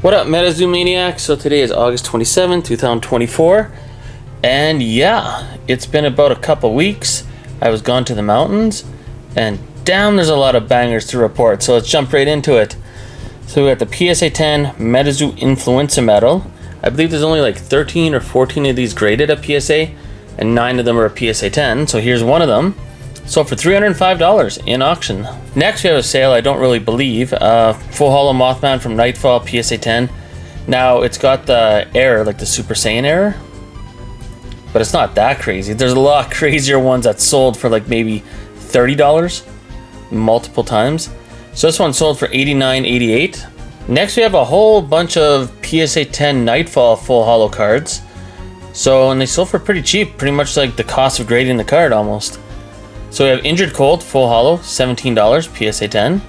What up, MetaZoo Maniacs? So today is August 27, 2024, and yeah, it's been about a couple weeks. I was gone to the mountains, and damn, there's a lot of bangers to report, so let's jump right into it. So we got the PSA 10 MetaZoo Influenza Medal. I believe there's only like 13 or 14 of these graded at PSA, and 9 of them are a PSA 10, so here's one of them. Sold for $305 in auction. Next we have a sale I don't really believe. Full Hollow Mothman from Nightfall PSA 10. Now it's got the error, like the Super Saiyan error, but it's not that crazy. There's a lot crazier ones that sold for like maybe $30 multiple times. So this one sold for $89.88. Next we have a whole bunch of PSA 10 Nightfall Full Hollow cards. And they sold for pretty cheap, pretty much like the cost of grading the card almost. So we have Injured Cold Full Hollow, $17, PSA 10.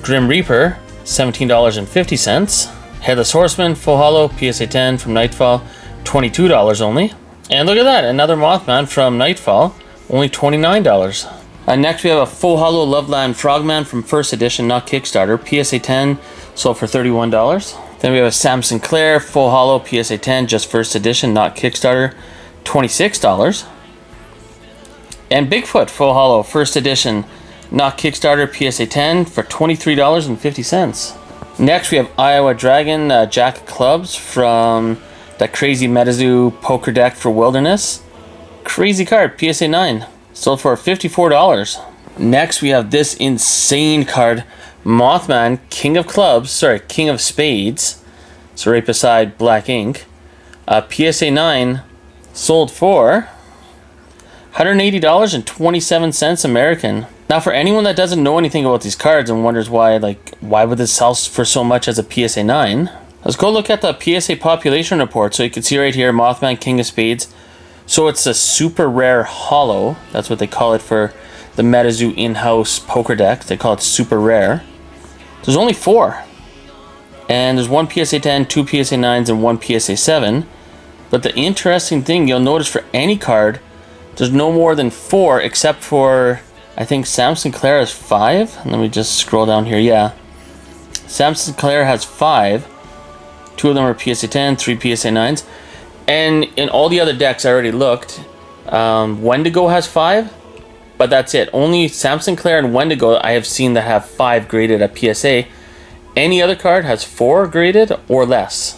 Grim Reaper, $17.50. Headless Horseman Full Hollow, PSA 10 from Nightfall, $22 only. And look at that, another Mothman from Nightfall, only $29. Next we have a Full Hollow Loveland Frogman from First Edition, not Kickstarter, PSA 10, sold for $31. Then we have a Sam Sinclair Full Hollow, PSA 10, just First Edition, not Kickstarter, $26. And Bigfoot Full Hollow First Edition, not Kickstarter, PSA 10 for $23.50. Next we have Iowa Dragon Jack of Clubs from that crazy MetaZoo poker deck for Wilderness. Crazy card, PSA 9, sold for $54. Next we have this insane card, Mothman King of Spades. So right beside Black Ink. PSA 9 sold for $180.27 American. Now for anyone that doesn't know anything about these cards and wonders why would this sell for so much as a PSA 9, let's go look at the PSA population report. So you can see right here, Mothman King of Spades. So it's a super rare hollow. That's what they call it for the MetaZoo in-house poker deck. They call it super rare. There's only 4. And there's 1 PSA 10, 2 PSA 9s, and 1 PSA 7. But the interesting thing you'll notice for any card, there's no more than 4, except for, I think Sam Sinclair has 5. Let me just scroll down here. Yeah. Sam Sinclair has 5. 2 of them are PSA 10, 3 PSA 9s. And in all the other decks I already looked, Wendigo has 5. But that's it. Only Sam Sinclair and Wendigo I have seen that have 5 graded at PSA. Any other card has 4 graded or less.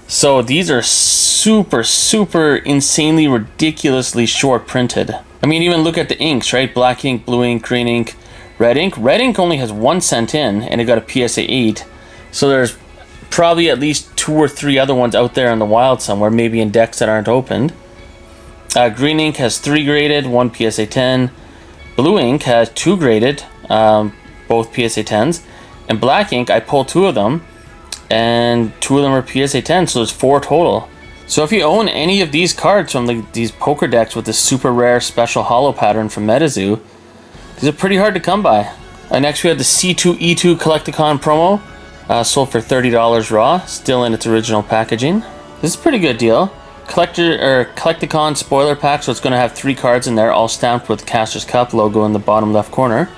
So these are super insanely ridiculously short printed. I mean, even look at the inks, right? Black ink, blue ink, green ink, red ink. Red ink only has 1 cent in, and it got a PSA 8. So there's probably at least 2 or 3 other ones out there in the wild somewhere, maybe in decks that aren't opened. Green ink has 3 graded, 1 PSA 10. Blue ink has 2 graded, both PSA 10s. And black ink, I pulled 2 of them, and 2 of them are PSA 10, so there's 4 total. So if you own any of these cards from these poker decks with this super rare special hollow pattern from MetaZoo, these are pretty hard to come by. Next we have the C2E2 Collecticon promo, sold for $30 raw, still in its original packaging. This is a pretty good deal. Collecticon spoiler pack, so it's going to have 3 cards in there, all stamped with Caster's Cup logo in the bottom left corner.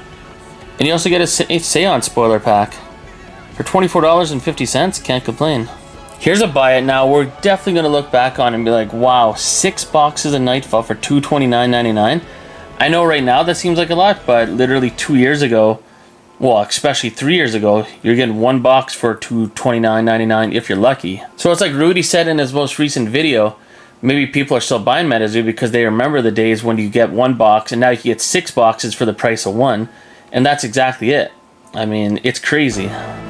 And you also get a Seance spoiler pack for $24.50. Can't complain. Here's a buy it now. We're definitely going to look back on and be like, wow, 6 boxes of Nightfall for $229.99. I know right now that seems like a lot, but literally 2 years ago, well, especially 3 years ago, you're getting 1 box for $229.99 if you're lucky. So it's like Rudy said in his most recent video, maybe people are still buying MetaZoo because they remember the days when you get 1 box and now you get 6 boxes for the price of 1. And that's exactly it. I mean, it's crazy.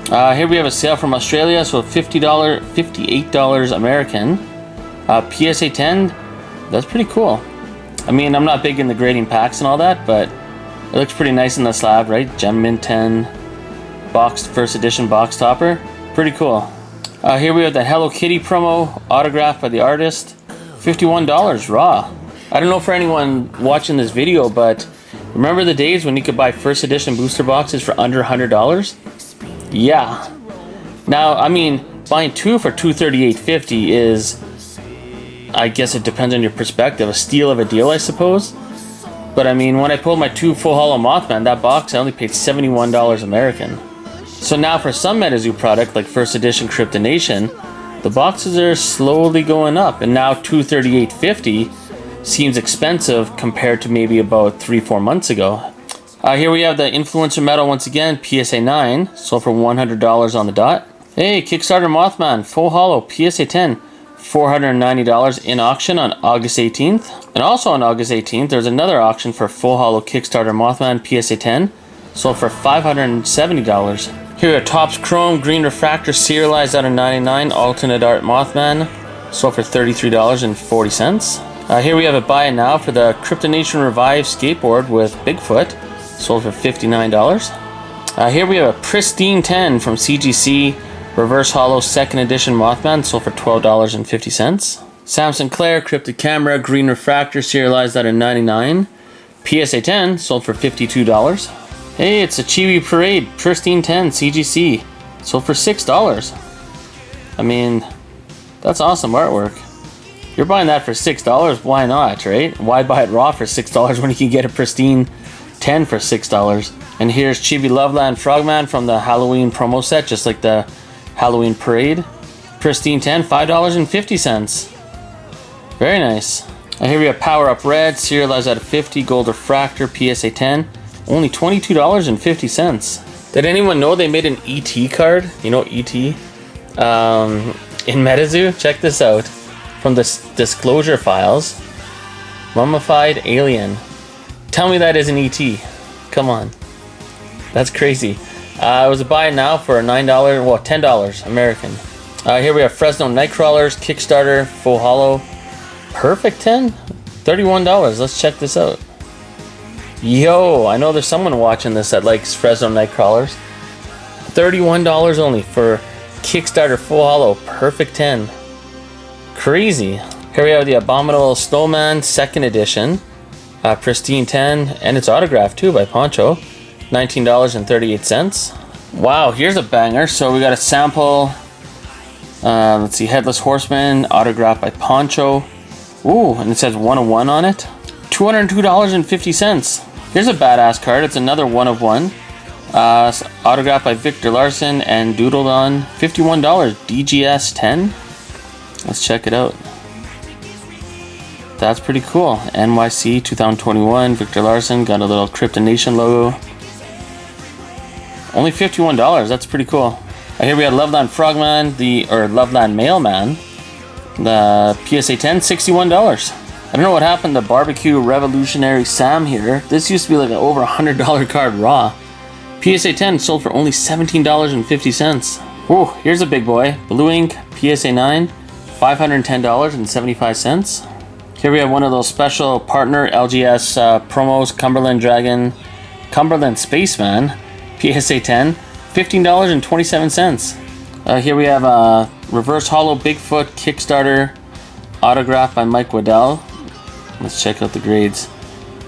Here we have a sale from Australia, so $58 American. PSA 10, that's pretty cool. I mean, I'm not big in the grading packs and all that, but it looks pretty nice in the slab, right? Gem Mint 10 boxed First Edition box topper. Pretty cool. Here we have the Hello Kitty promo, autographed by the artist. $51 raw. I don't know for anyone watching this video, but remember the days when you could buy First Edition booster boxes for under $100? Yeah. Now, I mean, buying 2 for $238.50 is, I guess it depends on your perspective, a steal of a deal, I suppose. But I mean, when I pulled my 2 Full Hollow Mothman, that box, I only paid $71 American. So now for some MetaZoo product like first edition Crypto Nation, the boxes are slowly going up, and now $238.50 seems expensive compared to maybe about 3-4 months ago. Here we have the Influencer Metal once again, PSA 9, sold for $100 on the dot. Hey, Kickstarter Mothman, full hollow, PSA 10, $490 in auction on August 18th. And also on August 18th, there's another auction for full hollow Kickstarter Mothman, PSA 10, sold for $570. Here are Topps Chrome Green Refractor serialized out of 99 alternate art Mothman, sold for $33.40. Here we have a buy it now for the Crypto Nation Revive skateboard with Bigfoot, sold for $59. Here we have a pristine 10 from CGC Reverse Hollow 2nd Edition Mothman, sold for $12.50. Sam Sinclair Cryptic Camera Green Refractor serialized out of 99, PSA 10, sold for $52. Hey, it's a Chibi Parade Pristine 10 CGC, sold for $6. I mean, that's awesome artwork. You're buying that for $6, why not, right? Why buy it raw for $6 when you can get a pristine 10 for $6? And here's Chibi Loveland Frogman from the Halloween promo set, just like the Halloween Parade. Pristine 10, $5.50. Very nice. Here we have Power Up Red, serialized out of 50, Gold Refractor, PSA 10. Only $22.50. Did anyone know they made an ET card? You know ET? In MetaZoo? Check this out. From the disclosure files. Mummified alien. Tell me that isn't ET. Come on. That's crazy. It was a buy now for a $9, well, $10 American. Here we have Fresno Nightcrawlers, Kickstarter, full hollow. Perfect 10? $31. Let's check this out. Yo, I know there's someone watching this that likes Fresno Nightcrawlers. $31 only for Kickstarter full hollow, perfect 10. Crazy. Here we have the Abominable Snowman 2nd Edition, pristine 10, and it's autographed too by Poncho. $19.38. Wow, here's a banger. So we got a sample. Let's see, Headless Horseman, autographed by Poncho. Ooh, and it says 101 on it. $202.50. Here's a badass card. It's another 1 of 1. Autographed by Victor Larson and doodled on. $51. DGS 10. Let's check it out. That's pretty cool. NYC 2021. Victor Larson. Got a little Crypto Nation logo. Only $51. That's pretty cool. Here we have Loveland Frogman, or Loveland Mailman. The PSA 10, $61. I don't know what happened to Barbecue Revolutionary Sam here. This used to be like an over $100 card raw. PSA 10 sold for only $17.50. Whoa, here's a big boy. Blue Ink, PSA 9, $510.75. Here we have one of those special partner LGS promos, Cumberland Dragon, Cumberland Spaceman, PSA 10, $15.27. Here we have a Reverse Hollow Bigfoot Kickstarter, autographed by Mike Waddell. Let's check out the grades.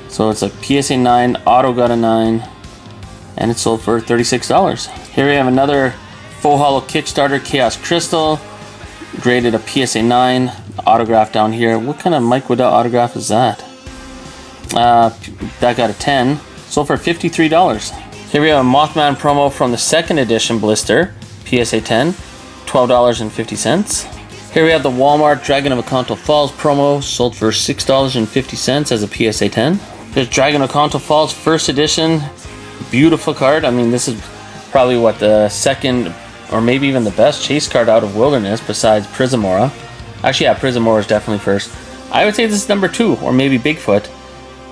So it's a PSA 9, auto got a 9, and it sold for $36. Here we have another Full Hollow Kickstarter Chaos Crystal, graded a PSA 9, autograph down here. What kind of Mike Waddell autograph is that? That got a 10, sold for $53. Here we have a Mothman promo from the 2nd edition blister, PSA 10, $12.50. Here we have the Walmart Dragon of Oconto Falls promo, sold for $6.50 as a PSA 10. There's Dragon of Oconto Falls 1st edition, beautiful card. I mean, this is probably what, the second or maybe even the best chase card out of Wilderness besides Prismora. Actually, yeah, Prismora is definitely first. I would say this is number 2, or maybe Bigfoot.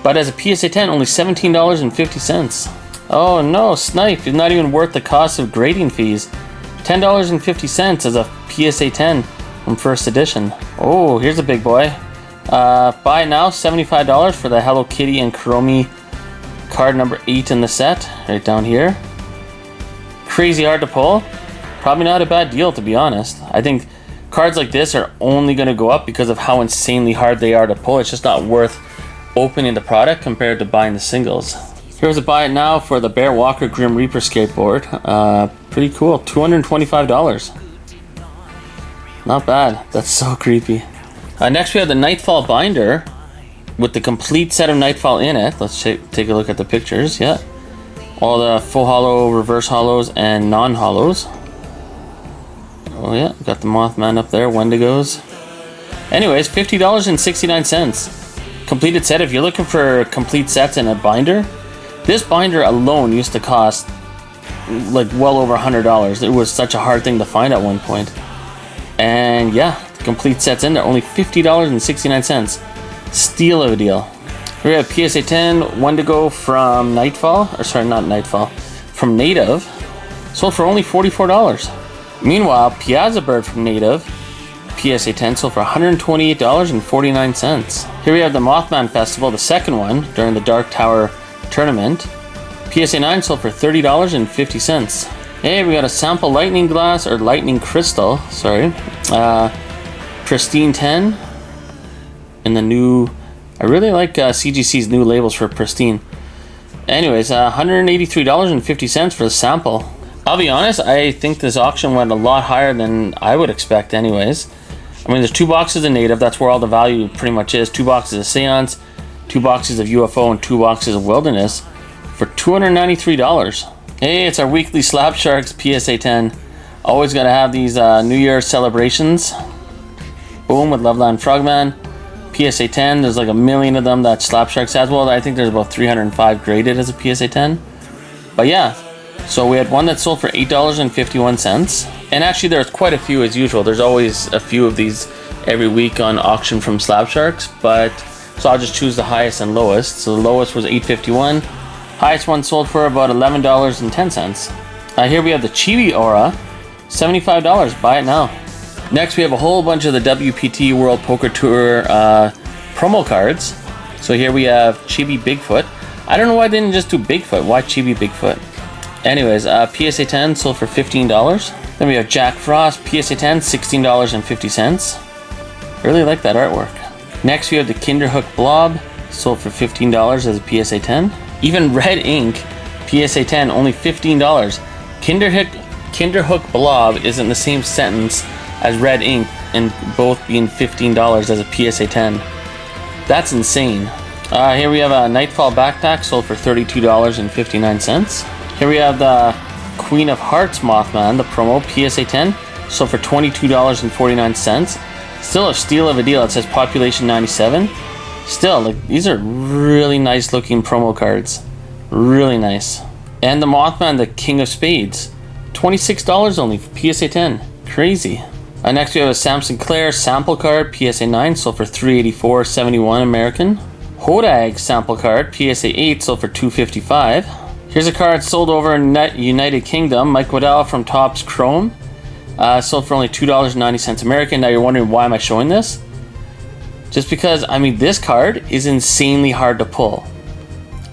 But as a PSA 10, only $17.50. Oh no, Snipe is not even worth the cost of grading fees. $10.50 as a PSA 10 from 1st edition. Oh, here's a big boy. Buy now, $75 for the Hello Kitty and Kuromi card number 8 in the set, right down here. Crazy hard to pull. Probably not a bad deal, to be honest. I think cards like this are only going to go up because of how insanely hard they are to pull. It's just not worth opening the product compared to buying the singles. Here's a buy it now for the Bear Walker Grim Reaper skateboard. Pretty cool, $225. Not bad. That's so creepy. Next we have the Nightfall binder with the complete set of Nightfall in it. Let's take a look at the pictures. Yeah, All the full hollow, reverse hollows, and non-hollows. Oh yeah, got the Mothman up there, Wendigos. Anyways, $50.69. Completed set. If you're looking for complete sets and a binder, this binder alone used to cost like well over $100. It was such a hard thing to find at one point. And yeah, the complete sets in there, only $50.69. Steal of a deal. We have PSA 10 Wendigo from Nightfall, or sorry, not Nightfall, from Native, sold for only $44. Meanwhile, Piazza Bird from Native, PSA 10, sold for $128.49. Here we have the Mothman Festival, the second one during the Dark Tower tournament. PSA 9 sold for $30.50. Hey, we got a sample lightning glass, or lightning crystal, sorry. Pristine 10 in the new, I really like CGC's new labels for Pristine. Anyways, $183.50 for the sample. I'll be honest, I think this auction went a lot higher than I would expect anyways. I mean, there's 2 boxes of Native, that's where all the value pretty much is. 2 boxes of Seance, 2 boxes of UFO, and 2 boxes of Wilderness for $293. Hey, it's our weekly Slab Sharks PSA 10. Always gotta have these New Year's celebrations. Boom, with Loveland Frogman. PSA 10, there's like a million of them that Slab Sharks has. Well, I think there's about 305 graded as a PSA 10. But yeah, so we had one that sold for $8.51. And actually there's quite a few as usual. There's always a few of these every week on auction from Slab Sharks. But so I'll just choose the highest and lowest. So the lowest was $8.51. Highest one sold for about $11.10. Here we have the Chibi Aura, $75. Buy it now. Next, we have a whole bunch of the WPT World Poker Tour promo cards. So here we have Chibi Bigfoot. I don't know why they didn't just do Bigfoot. Why Chibi Bigfoot? Anyways, PSA 10 sold for $15. Then we have Jack Frost, PSA 10, $16.50. Really like that artwork. Next, we have the Kinderhook Blob, sold for $15 as a PSA 10. Even Red Ink, PSA 10, only $15. Kinderhook Blob is in the same sentence as Red Ink, and both being $15 as a PSA 10. That's insane. Here we have a Nightfall backpack, sold for $32.59. Here we have the Queen of Hearts Mothman, the promo, PSA 10, sold for $22.49. Still a steal of a deal. It says population 97. Still, like, these are really nice looking promo cards. Really nice. And the Mothman, the King of Spades, $26 only for PSA 10. Crazy. Next we have a Sam Sinclair sample card, PSA 9, sold for $384.71 American. Hodag sample card, PSA 8, sold for $255. Here's a card sold over in United Kingdom, Mike Waddell from Topps Chrome. Sold for only $2.90 American. Now you're wondering, why am I showing this? Just because, I mean, this card is insanely hard to pull.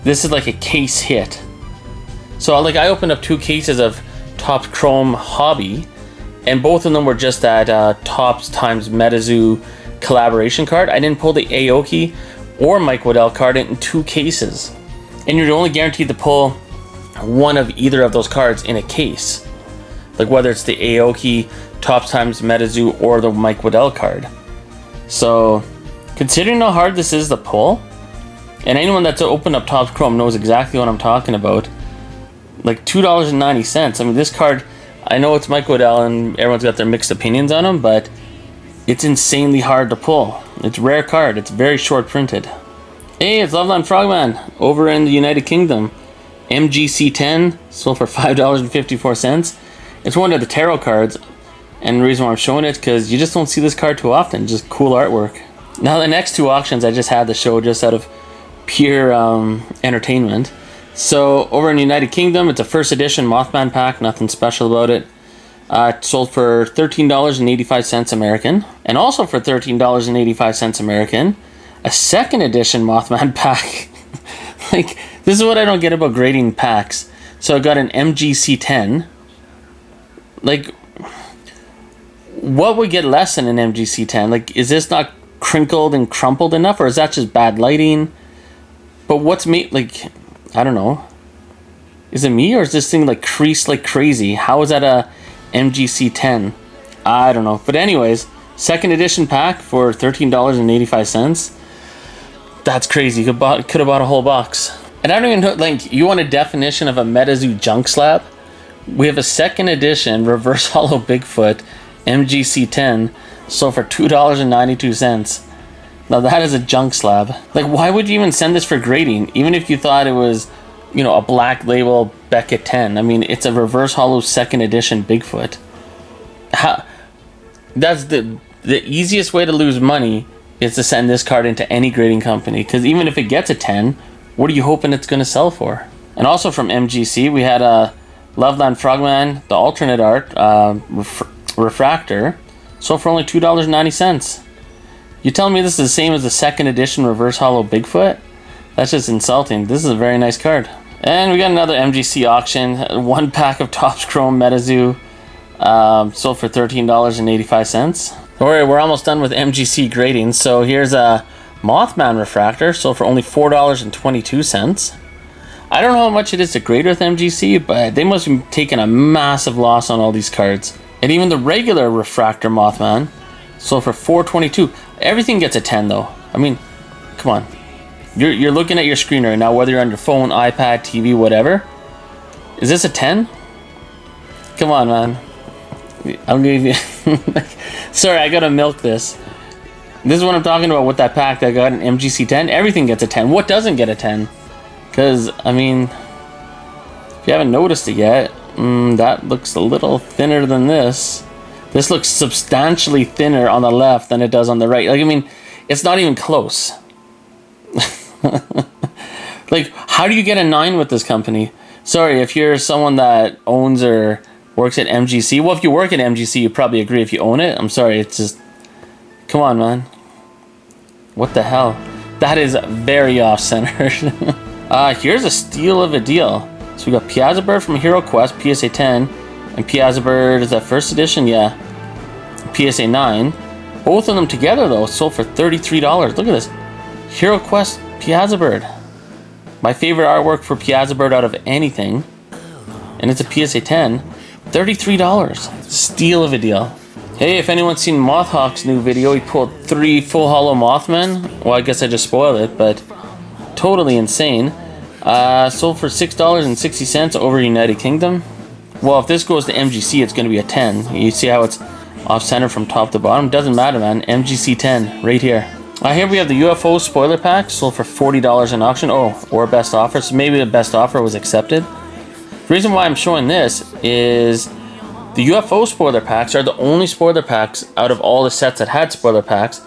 This is like a case hit. So like, I opened up 2 cases of Topps Chrome Hobby, and both of them were just that Topps times MetaZoo collaboration card. I didn't pull the Aoki or Mike Waddell card in 2 cases. And you're only guaranteed to pull one of either of those cards in a case. Like whether it's the Aoki, Topps times MetaZoo, or the Mike Waddell card. So, considering how hard this is to pull, and anyone that's opened up Topps Chrome knows exactly what I'm talking about. Like $2.90. I mean, this card, I know it's Mike Waddell and everyone's got their mixed opinions on him, but it's insanely hard to pull. It's a rare card. It's very short printed. Hey, it's Loveland Frogman over in the United Kingdom. MGC 10 sold for $5.54. It's one of the tarot cards, and the reason why I'm showing it is because you just don't see this card too often. Just cool artwork. Now the next 2 auctions I just had to show just out of pure entertainment. So over in the United Kingdom, it's a first edition Mothman pack, nothing special about it. It sold for $13.85 American, and also for $13.85 American, a second edition Mothman pack. Like, this is what I don't get about grading packs. So I got an MGC 10. Like, what would get less than an MGC 10? Like, is this not crinkled and crumpled enough, or is that just bad lighting? But what's made, like, I don't know. Is it me, or is this thing like creased like crazy? How is that a MGC 10? I don't know. But anyways, second edition pack for $13.85. That's crazy. Could have bought a whole box. And I don't even know, like, you want a definition of a MetaZoo junk slab? We have a second edition reverse hollow Bigfoot MGC10 sold for $2.92. Now that is a junk slab. Like, why would you even send this for grading? Even if you thought it was, you know, a black label Beckett 10. I mean, it's a reverse hollow second edition Bigfoot. How? That's the easiest way to lose money is to send this card into any grading company. Because even if it gets a 10, what are you hoping it's going to sell for? And also from MGC, we had a Loveland Frogman, the alternate art refractor, sold for only $2.90. You telling me this is the same as the second edition reverse hollow Bigfoot? That's just insulting. This is a very nice card. And we got another MGC auction. 1 pack of Topps Chrome MetaZoo, sold for $13.85. Alright, we're almost done with MGC grading. So here's a Mothman refractor, sold for only $4.22. I don't know how much it is to grade with MGC, but they must have taken a massive loss on all these cards. And even the regular refractor Mothman sold for $4.22. Everything gets a 10 though. I mean, come on. You're looking at your screen right now, whether you're on your phone, iPad, TV, whatever. Is this a 10? Come on, man. I'll give you... Sorry, I gotta milk this. This is what I'm talking about with that pack that got an MGC 10. Everything gets a 10. What doesn't get a 10? Because, I mean, if you haven't noticed it yet, that looks a little thinner than this. This looks substantially thinner on the left than it does on the right. Like, I mean, it's not even close. Like, how do you get a 9 with this company? Sorry, if you're someone that owns or works at MGC. Well, if you work at MGC, you probably agree. If you own it, I'm sorry, it's just... Come on, man. What the hell? That is very off-centered. Here's a steal of a deal. So we got Piazza Bird from Hero Quest, PSA 10. And Piazza Bird, is that first edition? Yeah. PSA 9. Both of them together, though, sold for $33. Look at this. Hero Quest Piazza Bird. My favorite artwork for Piazza Bird out of anything. And it's a PSA 10. $33. Steal of a deal. Hey, if anyone's seen Mothhawk's new video, he pulled 3 full hollow Mothmen. Well, I guess I just spoiled it, but totally insane. Sold for $6.60 over United Kingdom. Well, if this goes to MGC, it's going to be a 10. You see how it's off-center from top to bottom? Doesn't matter, man. MGC 10, right here. Here we have the UFO spoiler pack, sold for $40 in auction. Oh, or best offer. So maybe the best offer was accepted. The reason why I'm showing this is the UFO spoiler packs are the only spoiler packs out of all the sets that had spoiler packs.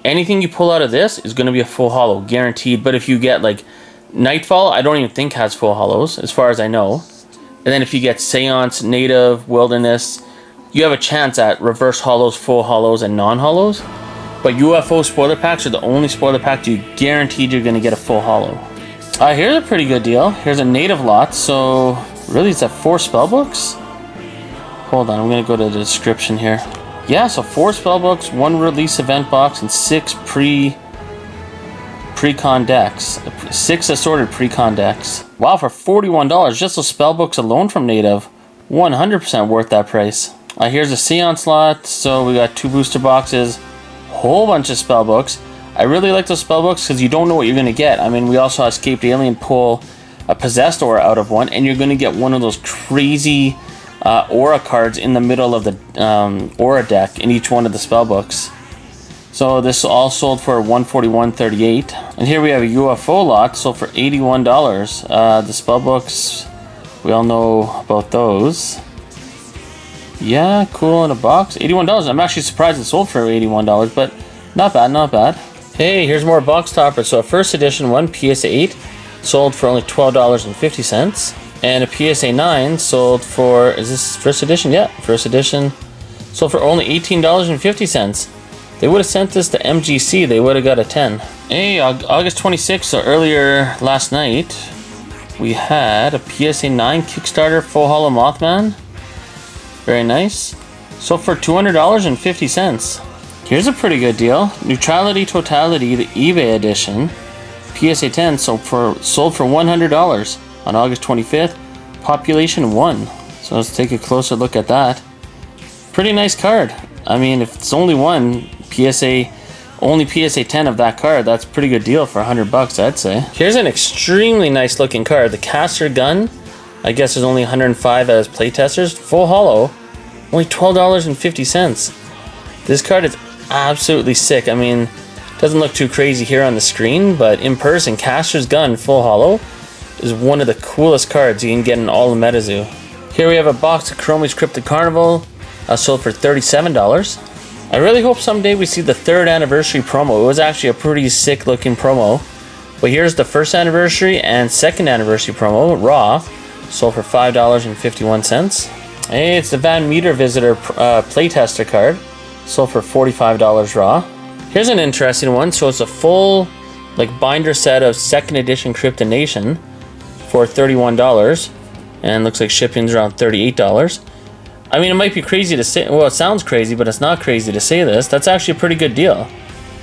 Anything you pull out of this is going to be a full hollow, guaranteed. But if you get like Nightfall, I don't even think has full hollows, as far as I know. And then if you get Seance, Native, Wilderness, you have a chance at reverse hollows, full hollows, and non-hollows. But UFO spoiler packs are the only spoiler packs you guaranteed you're going to get a full hollow. Here's a pretty good deal. Here's a Native lot. So really, it's at 4 spellbooks. Hold on, I'm going to go to the description here. Yeah, so 4 spellbooks, 1 release event box, and 6 pre-con decks. 6 assorted pre-con decks. Wow, for $41, just those spellbooks alone from Native, 100% worth that price. Here's a Seance lot. So we got 2 booster boxes, whole bunch of spellbooks. I really like those spellbooks because you don't know what you're going to get. I mean, we also saw Escaped Alien pull a Possessed Aura out of one, and you're going to get one of those crazy Aura cards in the middle of the Aura deck in each one of the spellbooks. So this all sold for $141.38. And here we have a UFO lot, sold for $81. The spellbooks, we all know about those. Yeah, cool in a box. $81. I'm actually surprised it sold for $81, but not bad, not bad. Hey, here's more box toppers. So a first edition one, PSA 8, sold for only $12.50. And a PSA 9 sold for, is this first edition? Yeah, first edition. Sold for only $18.50. They would have sent this to MGC, they would have got a 10. Hey, August 26th, so earlier last night, we had a PSA 9 Kickstarter Full Hollow Mothman. Very nice. Sold for $200.50. Here's a pretty good deal. Neutrality Totality, the eBay edition. PSA 10 sold for $100 on August 25th. Population 1. So let's take a closer look at that. Pretty nice card. I mean, if it's only one, PSA only PSA 10 of that card. That's a pretty good deal for $100, I'd say. Here's an extremely nice looking card. The Caster Gun. I guess there's only 105 as playtesters. Full holo. Only $12.50. This card is absolutely sick. I mean, doesn't look too crazy here on the screen, but in person, Caster's Gun full holo is one of the coolest cards you can get in all of MetaZoo. Here we have a box of Chromie's Cryptid Carnival, sold for $37. I really hope someday we see the 3rd anniversary promo. It was actually a pretty sick looking promo. But here's the 1st anniversary and 2nd anniversary promo, raw, sold for $5.51. Hey, it's the Van Meter Visitor playtester card, sold for $45 raw. Here's an interesting one. So it's a full binder set of 2nd edition Cryptid Nation for $31. And looks like shipping's around $38. I mean, it might be crazy to say, well, it sounds crazy, but it's not crazy to say this. That's actually a pretty good deal.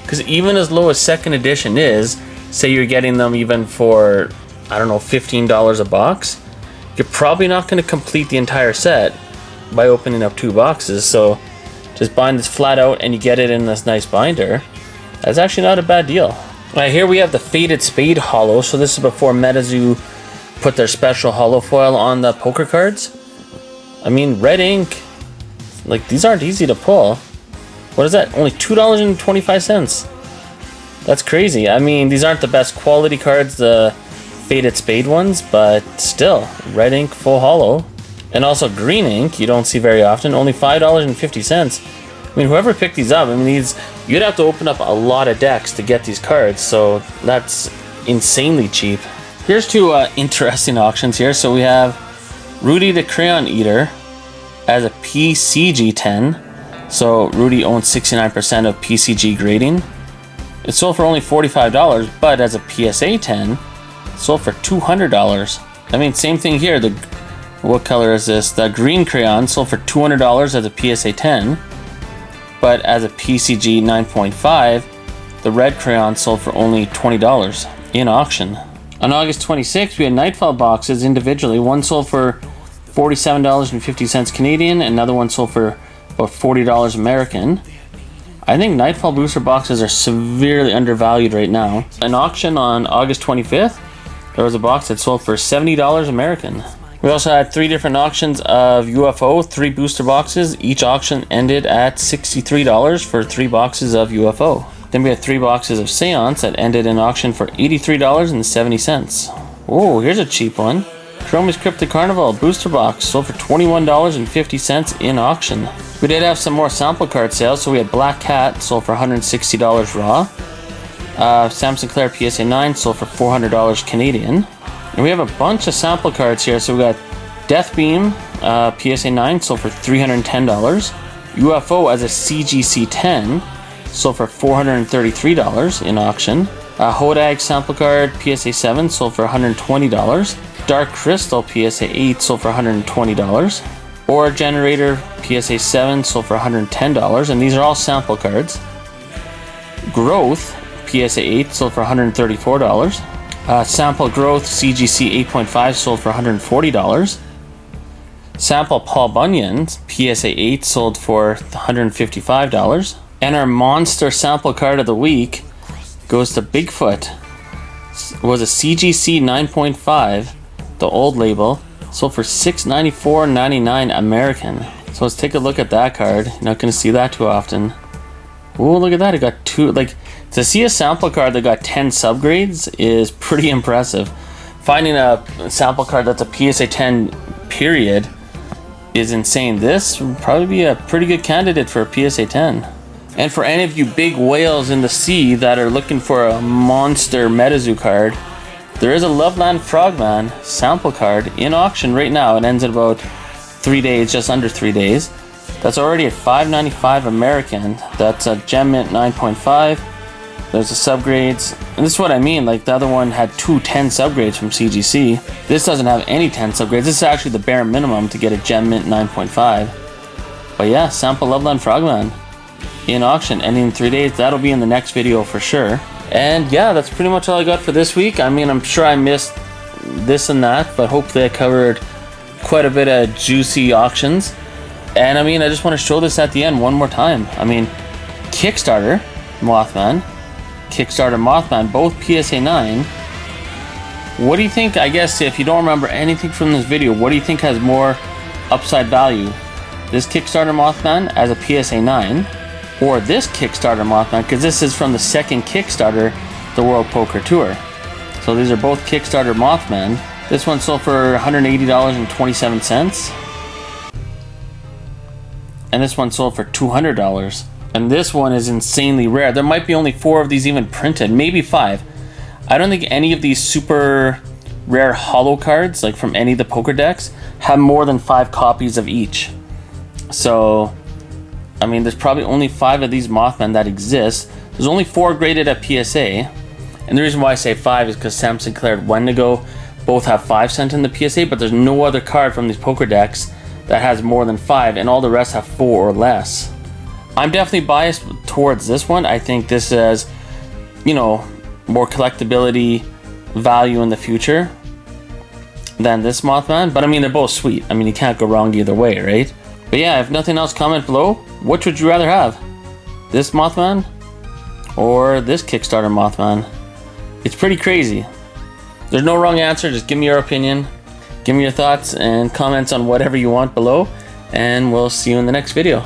Because even as low as 2nd edition is, say you're getting them even for, I don't know, $15 a box, you're probably not going to complete the entire set by opening up 2 boxes. So just buying this flat out and you get it in this nice binder, that's actually not a bad deal. Alright, here we have the Faded Spade holo. So this is before MetaZoo put their special holo foil on the poker cards. I mean, red ink, these aren't easy to pull. What is that? Only $2.25. That's crazy. I mean, these aren't the best quality cards, the Faded Spade ones, but still, red ink, full holo. And also green ink, you don't see very often, only $5.50. I mean, whoever picked these up, I mean, you'd have to open up a lot of decks to get these cards, so that's insanely cheap. Here's 2 interesting auctions here. So we have Rudy the Crayon Eater as a PCG 10. So Rudy owns 69% of PCG grading. It sold for only $45, but as a PSA 10, it sold for $200. I mean, same thing here. What color is this? The green crayon sold for $200 as a PSA 10, but as a PCG 9.5, the red crayon sold for only $20 in auction. On August 26th, we had Nightfall boxes individually. One sold for $47.50 Canadian, another one sold for about $40 American. I think Nightfall booster boxes are severely undervalued right now. An auction on August 25th, there was a box that sold for $70 American. We also had 3 different auctions of UFO, 3 booster boxes. Each auction ended at $63 for 3 boxes of UFO. Then we had 3 boxes of Seance that ended in auction for $83.70. Oh, here's a cheap one. Chromie's Cryptid Carnival booster box sold for $21.50 in auction. We did have some more sample card sales. So we had Black Cat sold for $160 raw. Sam Sinclair PSA 9 sold for $400 Canadian. And we have a bunch of sample cards here. So we got Death Beam PSA 9 sold for $310. UFO as a CGC 10 sold for $433 in auction. Hodag sample card PSA 7 sold for $120. Dark Crystal PSA 8 sold for $120. Aura Generator PSA 7 sold for $110. And these are all sample cards. Growth PSA 8 sold for $134. Sample Growth CGC 8.5 sold for $140. Sample Paul Bunyan PSA 8 sold for $155. And our monster sample card of the week goes to Bigfoot. It was a CGC 9.5, the old label, sold for $694.99 American. So let's take a look at that card. You're not going to see that too often. Oh, look at that. It got 2, to see a sample card that got 10 subgrades is pretty impressive. Finding a sample card that's a PSA 10 period is insane. This would probably be a pretty good candidate for a PSA 10. And for any of you big whales in the sea that are looking for a monster MetaZoo card, there is a Loveland Frogman sample card in auction right now. It ends in about 3 days, just under 3 days. That's already at $5.95 American. That's a Gem Mint 9.5. There's the subgrades. And this is what I mean, the other one had 2 10 subgrades from CGC. This doesn't have any 10 subgrades. This is actually the bare minimum to get a Gem Mint 9.5. But yeah, sample Loveland Frogman in auction, ending in 3 days. That'll be in the next video for sure. And yeah, that's pretty much all I got for this week. I mean, I'm sure I missed this and that, but hopefully I covered quite a bit of juicy auctions. And I mean, I just want to show this at the end one more time. I mean, Kickstarter, Mothman, Kickstarter Mothman, both PSA 9. What do you think, I guess, if you don't remember anything from this video, what do you think has more upside value? This Kickstarter Mothman as a PSA 9, or this Kickstarter Mothman, because this is from the second Kickstarter, the World Poker Tour. So these are both Kickstarter Mothman. This one sold for $180.27. And this one sold for $200. And this one is insanely rare. There might be only 4 of these even printed, maybe 5. I don't think any of these super rare holo cards, like from any of the poker decks, have more than 5 copies of each. So, I mean, there's probably only 5 of these Mothman that exist. There's only 4 graded at PSA. And the reason why I say 5 is because Sam Sinclair and Wendigo both have 5 sent in the PSA, but there's no other card from these poker decks that has more than 5, and all the rest have 4 or less. I'm definitely biased towards this one. I think this has, you know, more collectability value in the future than this Mothman. But I mean, they're both sweet. I mean, you can't go wrong either way, right? But yeah, if nothing else, comment below. Which would you rather have? This Mothman or this Kickstarter Mothman? It's pretty crazy. There's no wrong answer. Just give me your opinion. Give me your thoughts and comments on whatever you want below. And we'll see you in the next video.